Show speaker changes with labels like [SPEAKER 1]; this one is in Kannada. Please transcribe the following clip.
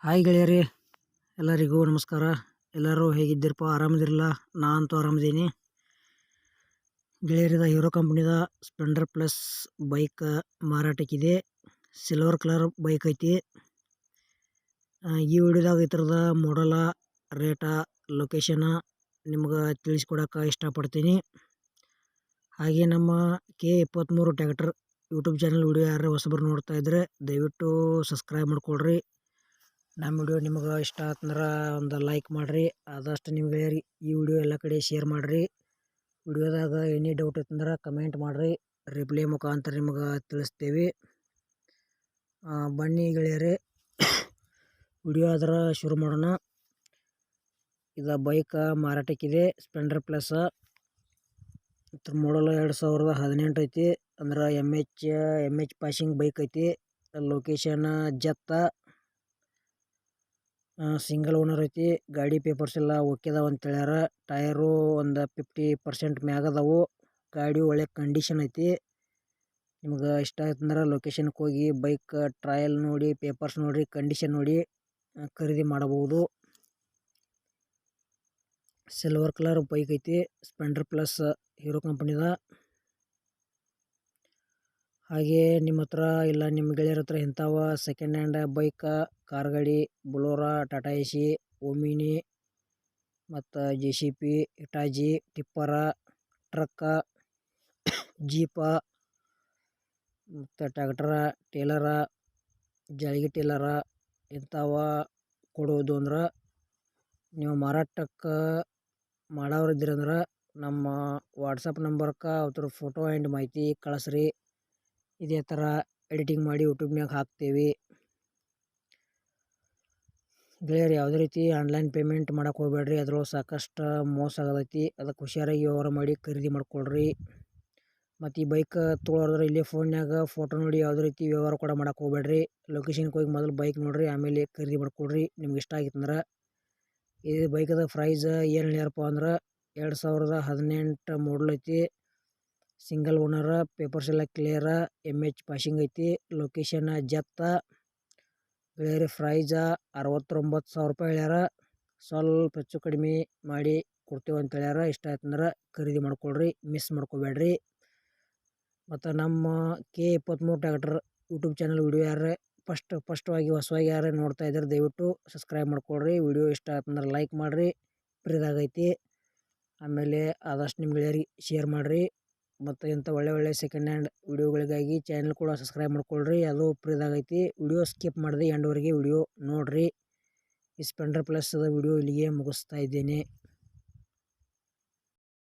[SPEAKER 1] ಹಾಯ್ ಗೆಳೆಯರಿ, ಎಲ್ಲರಿಗೂ ನಮಸ್ಕಾರ. ಎಲ್ಲರೂ ಹೇಗಿದ್ದೀರಪ್ಪ? ಆರಾಮದಿರಲ್ಲ? ನಾ ಅಂತೂ ಆರಾಮದೀನಿ ಗೆಳೆಯರಿದ ಹೀರೋ ಕಂಪ್ನಿದ ಸ್ಪ್ಲೆಂಡರ್ ಪ್ಲಸ್ ಬೈಕ್ ಮಾರಾಟಕ್ಕಿದೆ. ಸಿಲ್ವರ್ ಕಲರ್ ಬೈಕ್ ಐತಿ. ಈ ವಿಡಿಯೋದಾಗ ಈ ಥರದ ಮಾಡಲ, ರೇಟ, ಲೊಕೇಶನ್ ನಿಮ್ಗೆ ತಿಳಿಸ್ಕೊಡಕ್ಕೆ ಇಷ್ಟಪಡ್ತೀನಿ. ಹಾಗೆ ನಮ್ಮ K23 tractor YouTube channel video ಯಾರು ಹೊಸಬರು ನೋಡ್ತಾ ಇದ್ದರೆ ದಯವಿಟ್ಟು ಸಬ್ಸ್ಕ್ರೈಬ್ ಮಾಡ್ಕೊಳ್ರಿ. ನಮ್ಮ ವಿಡಿಯೋ ನಿಮಗೆ ಇಷ್ಟ ಆತಂದ್ರೆ ಒಂದು ಲೈಕ್ ಮಾಡಿರಿ. ಆದಷ್ಟು ನಿಮಗೆ ಈ ವಿಡಿಯೋ ಎಲ್ಲ ಕಡೆ ಶೇರ್ ಮಾಡಿರಿ. ವಿಡಿಯೋದಾಗ ಎನಿ ಡೌಟ್ ಇತ್ತಂದ್ರೆ ಕಮೆಂಟ್ ಮಾಡಿರಿ, ರಿಪ್ಲೈ ಮುಖಾಂತರ ನಿಮಗೆ ತಿಳಿಸ್ತೇವೆ. ಬನ್ನಿ ಗೆಳೆಯರೇ, ವಿಡಿಯೋ ಆದ್ರೆ ಶುರು ಮಾಡೋಣ. ಇದು ಬೈಕ್ ಮಾರಾಟಕ್ಕಿದೆ. ಸ್ಪ್ಲೆಂಡರ್ ಪ್ಲಸ್ ಮಾಡಲ್ 2018 ಐತಿ. ಅಂದ್ರೆ ಎಮ್ ಎಚ್ ಪಾಸಿಂಗ್ ಬೈಕ್ ಐತಿ. ಲೊಕೇಶನ್ ಜತ್ತ. ಸಿಂಗಲ್ ಓನರ್ ಐತಿ. ಗಾಡಿ ಪೇಪರ್ಸ್ ಎಲ್ಲ ಓಕೆ ಅದಾವ ಅಂತ ಹೇಳ್ಯಾರ. ಟೈರು ಒಂದು 50% ಮ್ಯಾಗ ಅದಾವು. ಗಾಡಿ ಒಳ್ಳೆ ಕಂಡೀಷನ್ ಐತಿ. ನಿಮ್ಗೆ ಇಷ್ಟ ಆಯ್ತಂದ್ರೆ ಲೊಕೇಶನ್ಗೆ ಹೋಗಿ ಬೈಕ್ ಟ್ರಯಲ್ ನೋಡಿ, ಪೇಪರ್ಸ್ ನೋಡಿ, ಕಂಡೀಷನ್ ನೋಡಿ ಖರೀದಿ ಮಾಡಬಹುದು. ಸಿಲ್ವರ್ ಕಲರ್ ಬೈಕ್ ಐತಿ. ಸ್ಪ್ಲೆಂಡರ್ ಪ್ಲಸ್ ಹೀರೋ ಕಂಪನಿದ. ಹಾಗೆ ನಿಮ್ಮ ಹತ್ರ ಇಲ್ಲ ನಿಮ್ಮ ಗೆಳೆಯರ ಹತ್ರ ಇಂಥವ ಸೆಕೆಂಡ್ ಹ್ಯಾಂಡ್ ಬೈಕ್, ಕಾರ್ ಗಾಡಿ, ಬೊಲೊರೋ, ಟಾಟಾ ಎಸಿ, ಓಮಿನಿ ಮತ್ತು JCB, Hitachi, tipper, truck, jeep ಮತ್ತು ಟ್ರ್ಯಾಕ್ಟರ, ಟೇಲರ, ಜಾಳಿಗೆ ಟೇಲರ ಇಂಥವ ಕೊಡೋದು ಅಂದ್ರೆ ನೀವು ಮಾರಾಟಕ್ಕೆ ಮಾಡೋರಿದ್ದೀರಂದ್ರೆ ನಮ್ಮ ವಾಟ್ಸಪ್ ನಂಬರ್ಗೆ ಅವ್ರ ಫೋಟೋ ಆ್ಯಂಡ್ ಮಾಹಿತಿ ಕಳಿಸ್ರಿ. ಇದೇ ಥರ ಎಡಿಟಿಂಗ್ ಮಾಡಿ ಯೂಟ್ಯೂಬ್ನಾಗ ಹಾಕ್ತೇವೆ. ಗೆಳೆಯರು, ಯಾವುದೇ ರೀತಿ ಆನ್ಲೈನ್ ಪೇಮೆಂಟ್ ಮಾಡೋಕೆ ಹೋಗ್ಬೇಡ್ರಿ. ಅದ್ರೊಳಗೆ ಸಾಕಷ್ಟು ಮೋಸ ಆಗತೈತಿ. ಅದಕ್ಕೆ ಹುಷಾರಾಗಿ ವ್ಯವಹಾರ ಮಾಡಿ ಖರೀದಿ ಮಾಡ್ಕೊಳ್ರಿ. ಮತ್ತು ಈ ಬೈಕ್ ತೊಗೊಳೋದ್ರೆ ಇಲ್ಲೇ ಫೋನ್ಯಾಗ ಫೋಟೋ ನೋಡಿ ಯಾವುದೇ ರೀತಿ ವ್ಯವಹಾರ ಕೂಡ ಮಾಡೋಕೆ ಹೋಗ್ಬೇಡ್ರಿ. ಲೊಕೇಶನ್ಗೆ ಹೋಗಿ ಮೊದಲು ಬೈಕ್ ನೋಡ್ರಿ, ಆಮೇಲೆ ಖರೀದಿ ಮಾಡ್ಕೊಳ್ರಿ. ನಿಮ್ಗೆ ಇಷ್ಟ ಆಗಿತ್ತಂದ್ರೆ ಈ ಬೈಕದ ಪ್ರೈಸ್ ಏನು ಹೇಳ್ಯಾರಪ್ಪ ಅಂದ್ರೆ 2018 ಮಾಡಲ್ ಐತಿ. ಸಿಂಗಲ್ ಓನರ, ಪೇಪರ್ಸ್ ಎಲ್ಲ ಕ್ಲಿಯರ, MH ಪಾಸಿಂಗ್ ಐತಿ. ಲೊಕೇಶನ್ ಜತ್ತ. ಬೇರೆ ಪ್ರೈಜ 69,000 ರೂಪಾಯಿ ಹೇಳ್ಯಾರ. ಸ್ವಲ್ಪ ಹೆಚ್ಚು ಕಡಿಮೆ ಮಾಡಿ ಕೊಡ್ತೇವೆ ಅಂತ ಹೇಳ್ಯಾರ. ಇಷ್ಟ ಆಯ್ತಂದ್ರೆ ಖರೀದಿ ಮಾಡ್ಕೊಳ್ರಿ, ಮಿಸ್ ಮಾಡ್ಕೋಬೇಡ್ರಿ. ಮತ್ತು ನಮ್ಮ K23 tractor YouTube channel video ಯಾರೇ ಫಸ್ಟ್ವಾಗಿ ಹೊಸವಾಗಿ ಯಾರೇ ನೋಡ್ತಾ ಇದ್ದಾರೆ ದಯವಿಟ್ಟು ಸಬ್ಸ್ಕ್ರೈಬ್ ಮಾಡ್ಕೊಳ್ರಿ. ವಿಡಿಯೋ ಇಷ್ಟ ಆಯ್ತಂದ್ರೆ ಲೈಕ್ ಮಾಡಿರಿ, ಫ್ರೀದಾಗೈತಿ. ಆಮೇಲೆ ಆದಷ್ಟು ನಿಮ್ಮ ಗೆಳೆಯರಿಗೆ ಶೇರ್ ಮಾಡಿರಿ. ಮತ್ತು ಇಂಥ ಒಳ್ಳೆ ಸೆಕೆಂಡ್ ಹ್ಯಾಂಡ್ ವಿಡಿಯೋಗಳಿಗಾಗಿ ಚಾನಲ್ ಕೂಡ ಸಬ್ಸ್ಕ್ರೈಬ್ ಮಾಡ್ಕೊಳ್ರಿ. ಅದು ಫ್ರೀದಾಗೈತಿ. ವಿಡಿಯೋ ಸ್ಕಿಪ್ ಮಾಡಿದೆ ಎಂಡ್ವರೆಗೆ ವಿಡಿಯೋ ನೋಡಿರಿ. ಈ ಸ್ಪ್ಲೆಂಡರ್ ಪ್ಲಸ್ ವಿಡಿಯೋ ಇಲ್ಲಿಗೆ ಮುಗಿಸ್ತಾ ಇದ್ದೇನೆ.